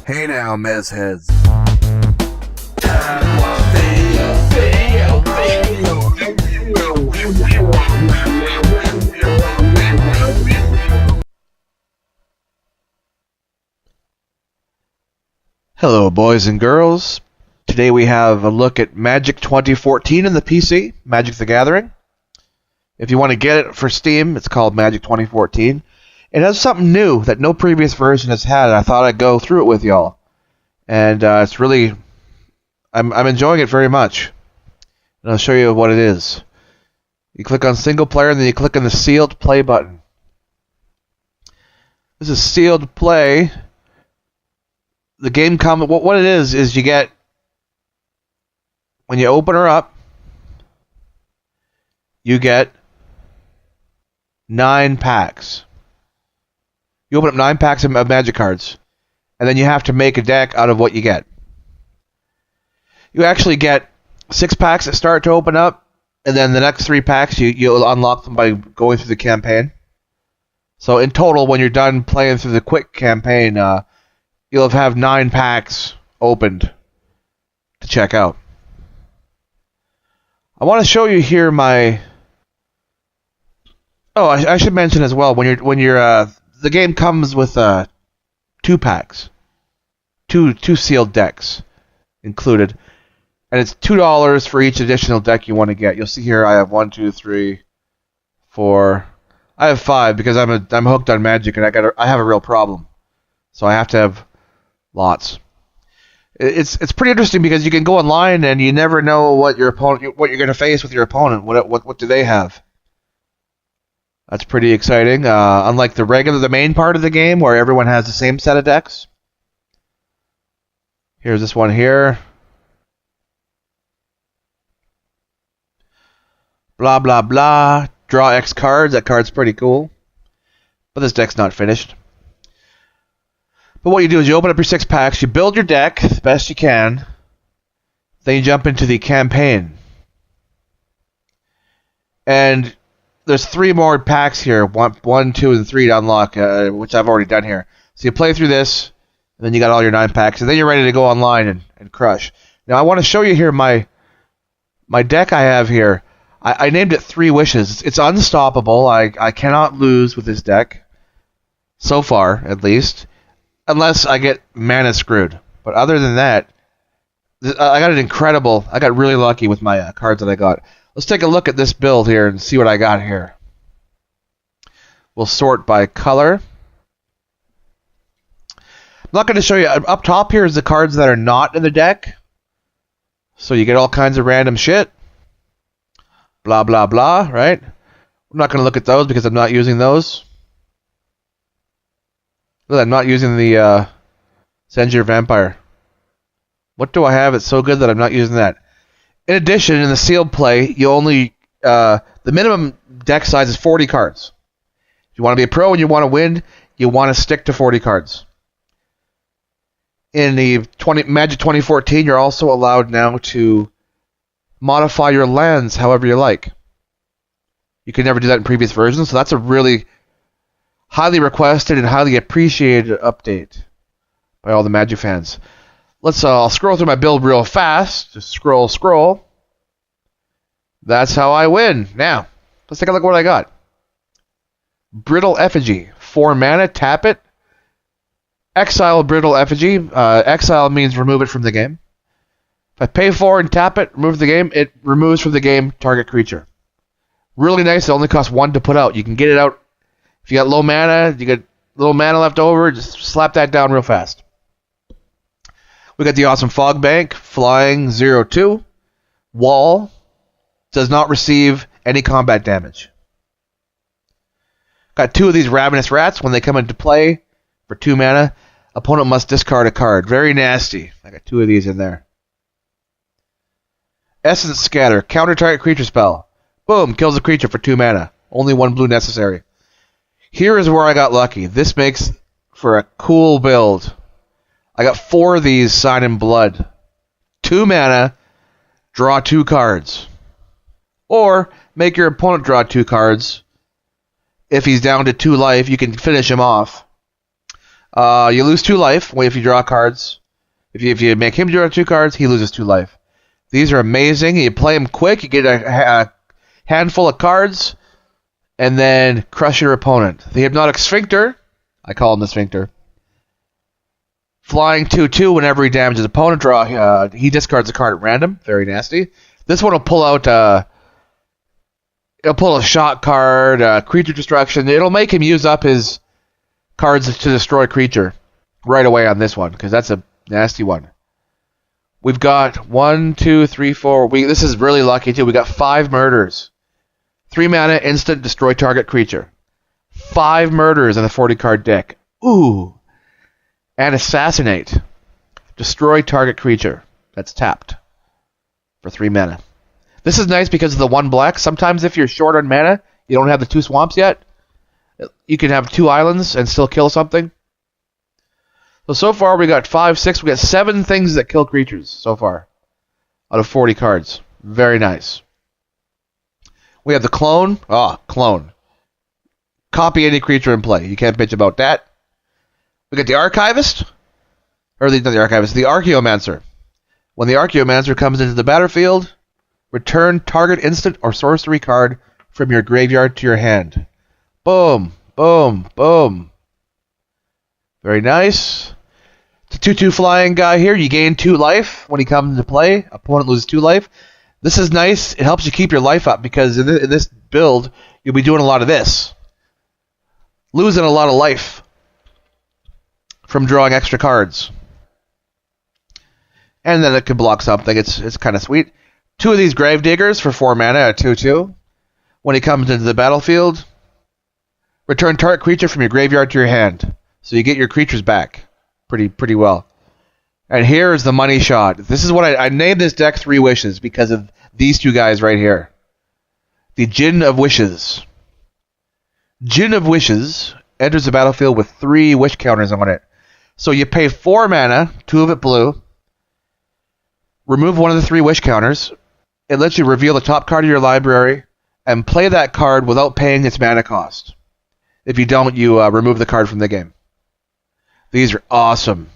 Hey now, Mez heads. Hello, boys and girls. Today we have a look at Magic 2014 in the PC, Magic the Gathering. If you want to get it for Steam, it's called Magic 2014. It has something new that no previous version has had, and I thought I'd go through it with y'all. And it's really... I'm enjoying it very much. And I'll show you what it is. You click on Single Player, and then you click on the Sealed Play button. This is Sealed Play. The game comes... What it is you get... When you open her up, you get 9 packs. You open up 9 packs of Magic cards, and then you have to make a deck out of what you get. You actually get 6 packs that start to open up, and then the next 3 packs you'll unlock them by going through the campaign. So in total, when you're done playing through the quick campaign, you'll have 9 packs opened to check out. I want to show you here my... Oh, I should mention as well, when you're the game comes with 2 packs, two sealed decks included, and it's $2 for each additional deck you want to get. You'll see here I have 1, 2, 3, 4. I have 5 because I'm hooked on Magic and I have a real problem, so I have to have lots. It's pretty interesting because you can go online and you never know what you're going to face with your opponent. What do they have? That's pretty exciting. Unlike the main part of the game where everyone has the same set of decks. Here's this one here. Blah blah blah. Draw X cards. That card's pretty cool. But this deck's not finished. But what you do is you open up your 6 packs, you build your deck the best you can, then you jump into the campaign. And there's 3 more packs here, 1, 2, and 3 to unlock, which I've already done here. So you play through this, and then you got all your 9 packs, and then you're ready to go online and crush. Now I want to show you here my deck I have here. I named it 3 Wishes. It's unstoppable. I cannot lose with this deck, so far at least. Unless I get mana screwed. But other than that, I got really lucky with my cards that I got. Let's take a look at this build here and see what I got here. We'll sort by color. I'm not going to show you. Up top here is the cards that are not in the deck. So you get all kinds of random shit. Blah, blah, blah, right? I'm not going to look at those because I'm not using those. I'm not using the Send Vampire. What do I have? It's so good that I'm not using that. In addition, in the sealed play, you only the minimum deck size is 40 cards. If you want to be a pro and you want to win, you want to stick to 40 cards. In the Magic 2014, you're also allowed now to modify your lands however you like. You could never do that in previous versions, so that's a really highly requested and highly appreciated update by all the Magic fans. I'll scroll through my build real fast. Just scroll. That's how I win. Now, let's take a look at what I got. Brittle Effigy. 4 mana, tap it. Exile Brittle Effigy. Exile means remove it from the game. If I pay 4 and tap it, remove the game, it removes from the game target creature. Really nice. It only costs 1 to put out. You can get it out. If you got low mana, you got little mana left over, just slap that down real fast. We got the awesome Fog Bank, flying 0/2. Wall does not receive any combat damage. Got 2 of these Ravenous Rats. When they come into play for 2 mana, opponent must discard a card. Very nasty. I got 2 of these in there. Essence Scatter, counter target creature spell. Boom, kills a creature for 2 mana. Only 1 blue necessary. Here is where I got lucky. This makes for a cool build. I got 4 of these Sign in Blood. 2 mana, draw 2 cards. Or make your opponent draw 2 cards. If he's down to 2 life, you can finish him off. You lose 2 life if you draw cards. If you make him draw 2 cards, he loses 2 life. These are amazing. You play them quick. You get a handful of cards, and then crush your opponent. The Hypnotic Sphincter, I call him the Sphincter. Flying 2/2 whenever he damages opponent. He discards a card at random. Very nasty. This one will pull out. It'll pull a shot card, creature destruction. It'll make him use up his cards to destroy a creature right away on this one, because that's a nasty one. We've got 1, 2, 3, 4. This is really lucky too. We got 5 murders. 3 mana, instant, destroy target creature. 5 murders in a 40-card deck. Ooh. And Assassinate. Destroy target creature. That's tapped for 3 mana. This is nice because of the 1 black. Sometimes if you're short on mana, you don't have the 2 swamps yet, you can have 2 islands and still kill something. So far we got 5, 6, we got 7 things that kill creatures so far out of 40 cards. Very nice. We have the Clone. Clone. Copy any creature in play. You can't bitch about that. We got the Archivist. Not the Archivist, the Archaeomancer. When the Archaeomancer comes into the battlefield, return target instant or sorcery card from your graveyard to your hand. Boom, boom, boom. Very nice. It's a 2/2 flying guy here. You gain 2 life when he comes into play. Opponent loses 2 life. This is nice. It helps you keep your life up because in this build, you'll be doing a lot of this. Losing a lot of life from drawing extra cards. And then it can block something. It's kind of sweet. 2 of these Gravediggers for 4 mana at 2/2. When he comes into the battlefield, return target creature from your graveyard to your hand. So you get your creatures back pretty well. And here's the money shot. This is what I named this deck 3 Wishes because of these 2 guys right here. The Djinn of Wishes. Djinn of Wishes enters the battlefield with 3 wish counters on it. So you pay 4 mana, 2 of it blue, remove one of the 3 wish counters. It lets you reveal the top card of your library and play that card without paying its mana cost. If you don't, you remove the card from the game. These are awesome.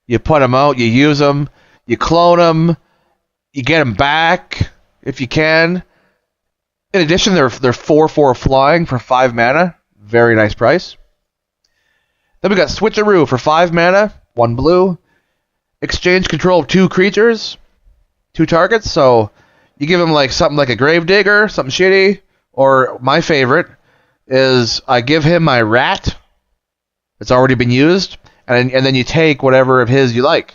You put them out, you use them, you clone them, you get them back if you can. In addition, they're 4/4 flying for 5 mana. Very nice price. Then we got Switcheroo for 5 mana, 1 blue. Exchange control of 2 creatures, 2 targets. So you give them like something like a Gravedigger, something shitty, or my favorite is I give him my rat. It's already been used, and then you take whatever of his you like.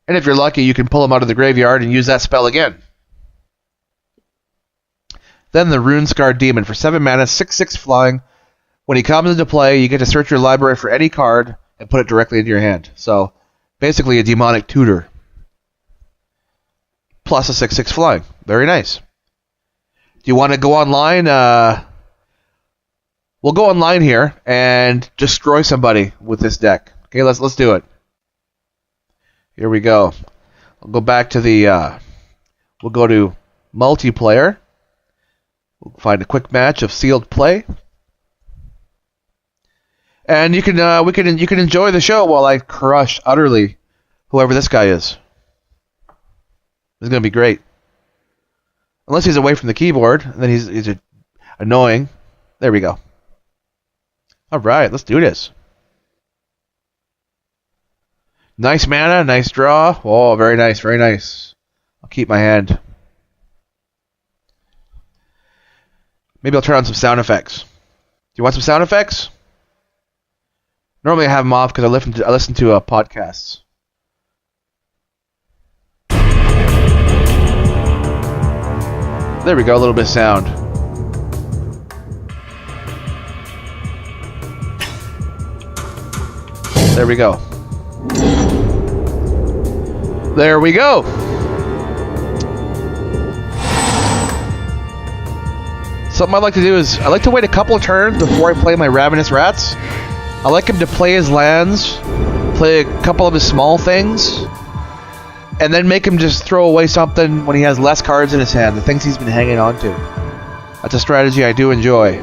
And if you're lucky, you can pull him out of the graveyard and use that spell again. Then the Runescarred Demon for 7 mana, 6/6 flying. When he comes into play, you get to search your library for any card and put it directly into your hand. So basically a demonic tutor. Plus a 6/6 flying. Very nice. Do you want to go online? We'll go online here and destroy somebody with this deck. Okay, let's do it. Here we go. I'll go back to the. We'll go to multiplayer. We'll find a quick match of sealed play, and you can you can enjoy the show while I crush utterly whoever this guy is. This is gonna be great. Unless he's away from the keyboard, and then he's annoying. There we go. All right, let's do this. Nice mana, nice draw. Oh, very nice, very nice. I'll keep my hand. Maybe I'll turn on some sound effects. Do you want some sound effects? Normally I have them off because I listen to podcasts. There we go, a little bit of sound. There we go. There we go. Something I like to do is I like to wait a couple of turns before I play my Ravenous Rats. I like him to play his lands, play a couple of his small things, and then make him just throw away something when he has less cards in his hand, the things he's been hanging on to. That's a strategy I do enjoy.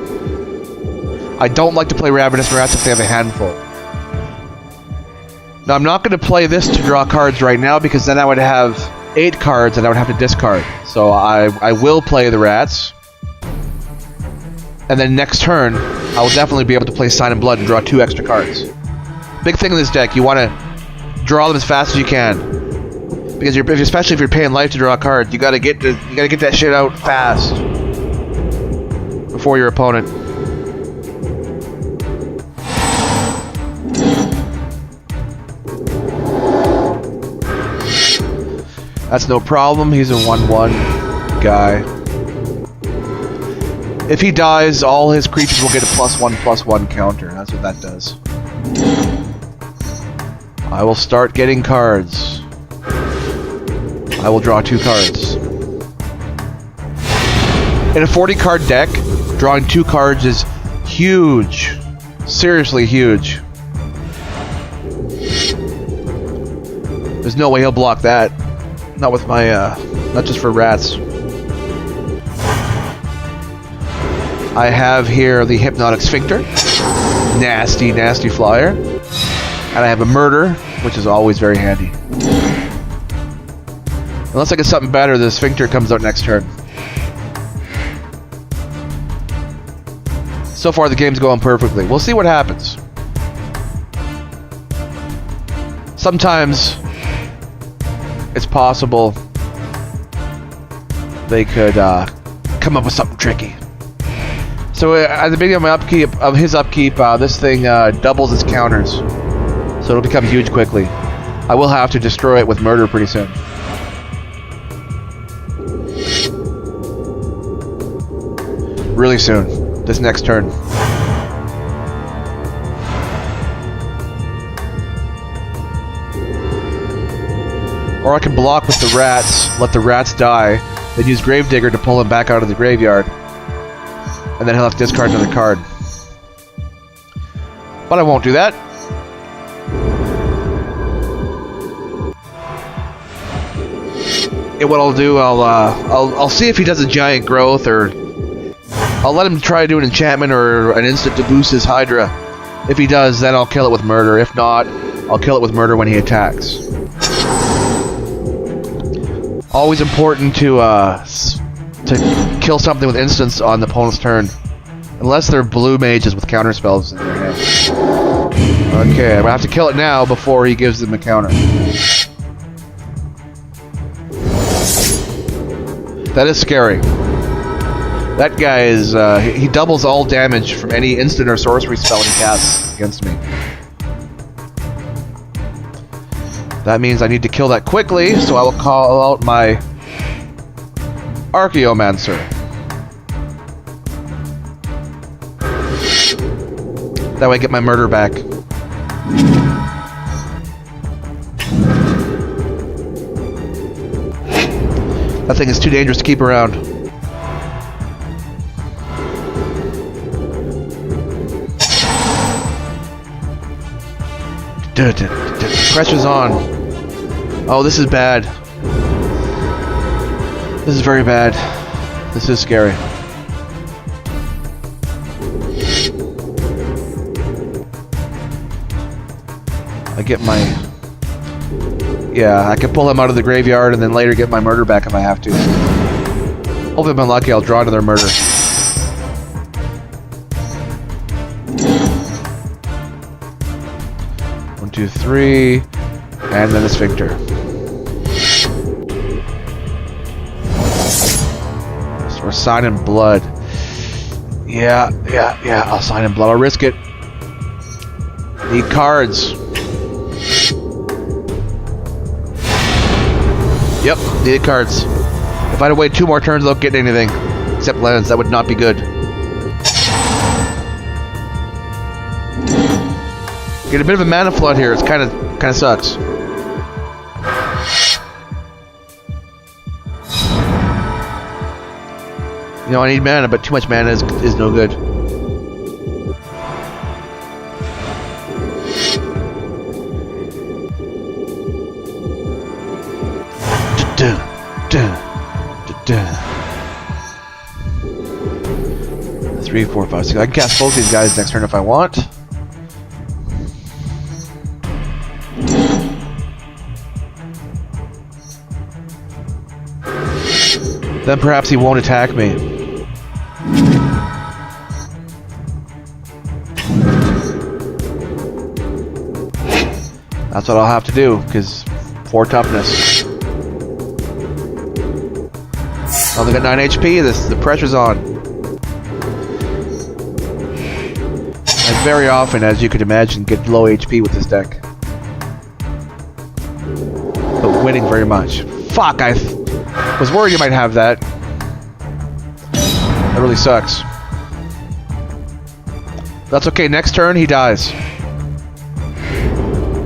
I don't like to play Ravenous Rats if they have a handful. Now, I'm not going to play this to draw cards right now because then I would have 8 cards and I would have to discard. So I will play the Rats. And then next turn, I will definitely be able to play Sign in Blood and draw 2 extra cards. Big thing in this deck, you want to draw them as fast as you can. Because especially if you're paying life to draw cards, you gotta get that shit out fast before your opponent. That's no problem. He's a 1/1 guy. If he dies, all his creatures will get a +1/+1 counter. That's what that does. I will start getting cards. I will draw 2 cards. In a 40-card deck, drawing 2 cards is huge. Seriously huge. There's no way he'll block that. Not with my, not just for Rats. I have here the Hypnotic Sphincter. Nasty, nasty flyer. And I have a Murder, which is always very handy. Unless I get something better, the Sphincter comes out next turn. So far, the game's going perfectly. We'll see what happens. Sometimes, it's possible they could come up with something tricky. So at the beginning of my upkeep, his upkeep, this thing doubles its counters. So it'll become huge quickly. I will have to destroy it with Murder pretty soon. Really soon. This next turn. Or I can block with the Rats, let the Rats die, then use Gravedigger to pull him back out of the graveyard. And then he'll have to discard another card. But I won't do that. What I'll do, I'll see if he does a giant growth, or I'll let him try to do an enchantment or an instant to boost his Hydra. If he does, then I'll kill it with Murder. If not, I'll kill it with Murder when he attacks. Always important to kill something with instants on the opponent's turn, unless they're blue mages with counter spells in their hand. Okay, I'm gonna have to kill it now before he gives them a counter. That is scary. That guy is, he doubles all damage from any instant or sorcery spell he casts against me. That means I need to kill that quickly, so I will call out my Archaeomancer. That way I get my Murder back. That thing is too dangerous to keep around. Pressure's on. Oh, this is bad. This is very bad. This is scary. I get my... Yeah, I can pull him out of the graveyard and then later get my Murder back if I have to. Hopefully if I'm lucky, I'll draw another Murder. One, two, three, and then a Sphincter. So we're signing Blood. Yeah, I'll sign in Blood. I'll risk it. Need cards. Yep, needed cards. If I'd have waited 2 more turns without getting anything, except lands, that would not be good. Get a bit of a mana flood here. It's kind of sucks. You know, I need mana, but too much mana is no good. That's 3, 4, 5, 6. I can cast both these guys next turn if I want. Then perhaps he won't attack me. That's what I'll have to do, because 4 toughness. Only got 9 HP, the pressure's on. I very often, as you could imagine, get low HP with this deck. But winning very much. Fuck, I was worried you might have that. That really sucks. That's okay, next turn he dies.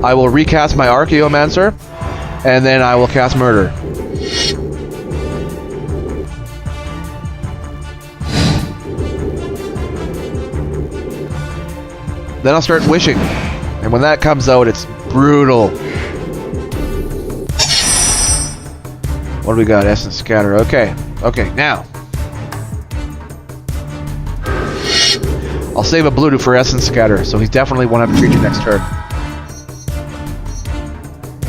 I will recast my Archaeomancer, and then I will cast Murder. Then I'll start wishing. And when that comes out, it's brutal. What do we got? Essence Scatter. Okay. Okay, now. I'll save a blue for Essence Scatter, so he definitely won't have a creature next turn.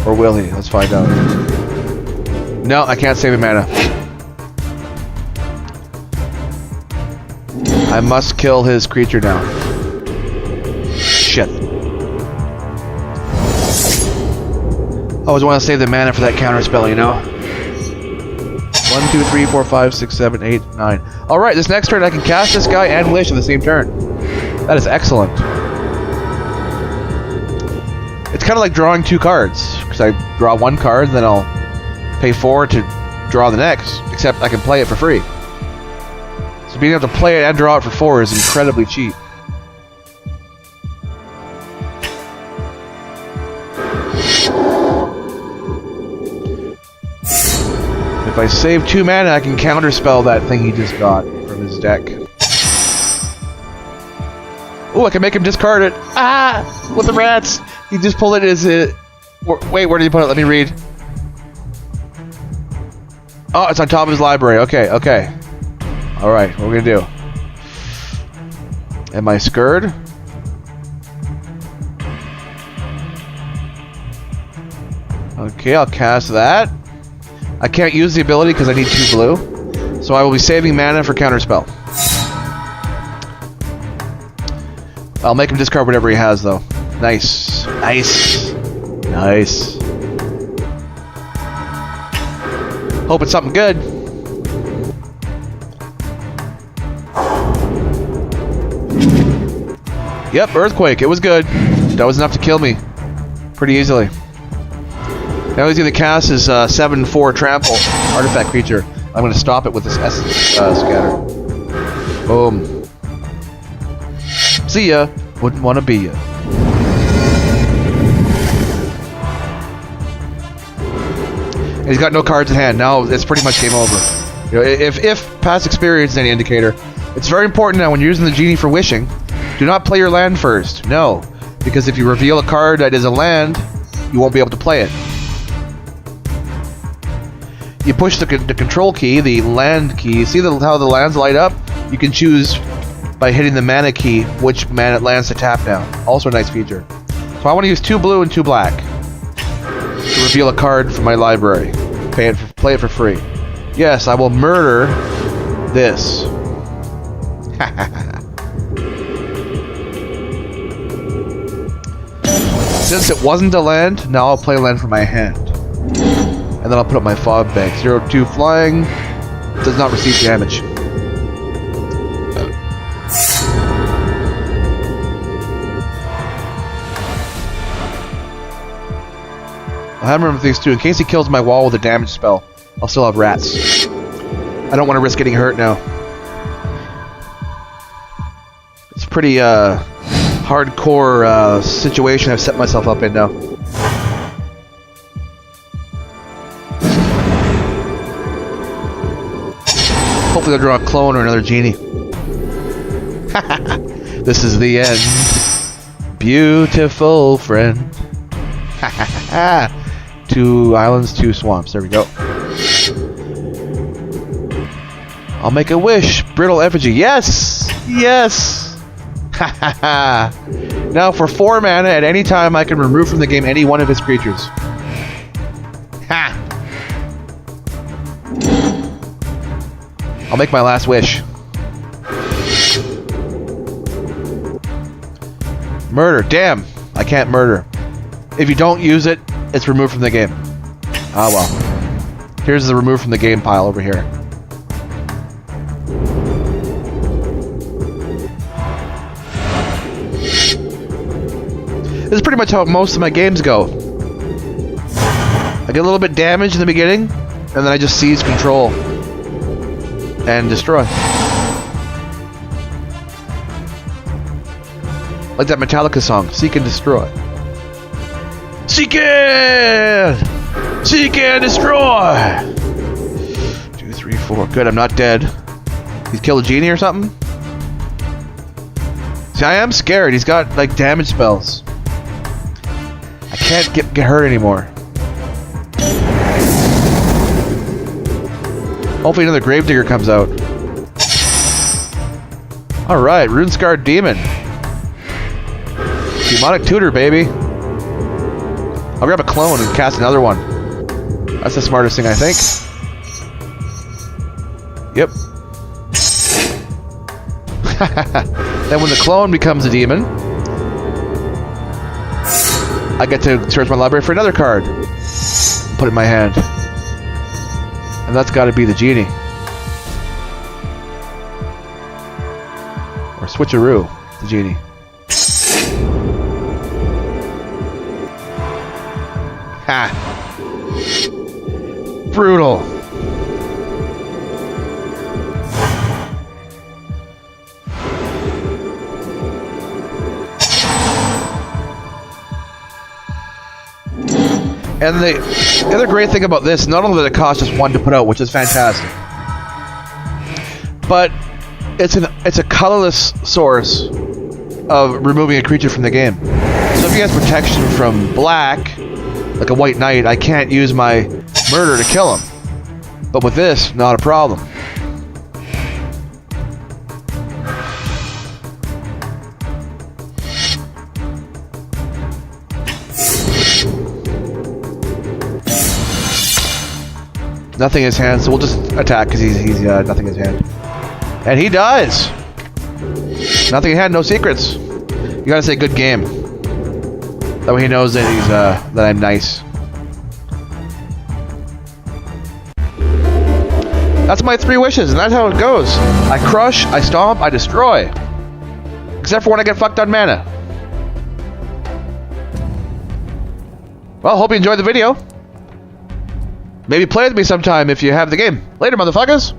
Or will he? Let's find out. No, I can't save a mana. I must kill his creature now. Shit. I always want to save the mana for that counter spell, you know? 1, 2, 3, 4, 5, 6, 7, 8, 9. Alright, this next turn I can cast this guy and wish at the same turn. That is excellent. It's kind of like drawing 2 cards. Because I draw 1 card, then I'll pay 4 to draw the next. Except I can play it for free. So being able to play it and draw it for 4 is incredibly cheap. If I save 2 mana, I can counterspell that thing he just got from his deck. Oh, I can make him discard it. Ah! With the rats! He just pulled it as a... Wait, where did he put it? Let me read. Oh, it's on top of his library. Okay, okay. Alright, what are we gonna do? Am I scared? Okay, I'll cast that. I can't use the ability because I need 2 blue. So I will be saving mana for counterspell. I'll make him discard whatever he has, though. Nice. Nice. Nice. Hope it's something good. Yep, Earthquake. It was good. That was enough to kill me pretty easily. Now he's going to cast his 7/4 trample artifact creature. I'm going to stop it with this Essence Scatter. Boom. See ya. Wouldn't want to be ya. And he's got no cards in hand. Now it's pretty much game over. You know, if past experience is any indicator, it's very important now when you're using the genie for wishing, do not play your land first. No. Because if you reveal a card that is a land, you won't be able to play it. You push the control key, the land key. See how the lands light up? You can choose by hitting the mana key which mana lands to tap now. Also a nice feature. So I want to use 2 blue and 2 black to reveal a card from my library. Play it for free. Yes, I will murder this. Since it wasn't a land, now I'll play a land from my hand. And then I'll put up my fog bank. 0/2 flying. Does not receive damage. I have remember these 2. In case he kills my wall with a damage spell, I'll still have rats. I don't want to risk getting hurt now. It's a pretty hardcore situation I've set myself up in now. Hopefully they'll draw a clone or another genie. This is the end. Beautiful friend. 2 islands, 2 swamps. There we go. I'll make a wish. Brittle effigy. Yes! Yes! Now for 4 mana, at any time I can remove from the game any one of his creatures. Ha! I'll make my last wish. Murder. Damn. I can't murder. If you don't use it, it's removed from the game. Ah well. Here's the remove from the game pile over here. This is pretty much how most of my games go. I get a little bit damaged in the beginning, and then I just seize control and destroy. Like that Metallica song, Seek and Destroy. Seek and! Seek and destroy! 2, 3, 4. Good, I'm not dead. He's killed a genie or something? See, I am scared. He's got, like, damage spells. I can't get hurt anymore. Hopefully another Gravedigger comes out. Alright, Runescarred Demon. Demonic Tutor, baby. I'll grab a clone and cast another one. That's the smartest thing, I think. Yep. Then when the clone becomes a demon, I get to search my library for another card. Put it in my hand. And that's got to be the genie. Or switcheroo, the genie. Ha! Brutal. And the other great thing about this, not only that it costs just 1 to put out, which is fantastic, but it's a colorless source of removing a creature from the game. So if he has protection from black, like a white knight, I can't use my murder to kill him. But with this, not a problem. Nothing in his hand, so we'll just attack because he's nothing in his hand. And he does! Nothing in hand, no secrets. You gotta say good game. That way he knows that he's that I'm nice. That's my 3 wishes, and that's how it goes. I crush, I stomp, I destroy. Except for when I get fucked on mana. Well, hope you enjoyed the video. Maybe play with me sometime if you have the game. Later, motherfuckers!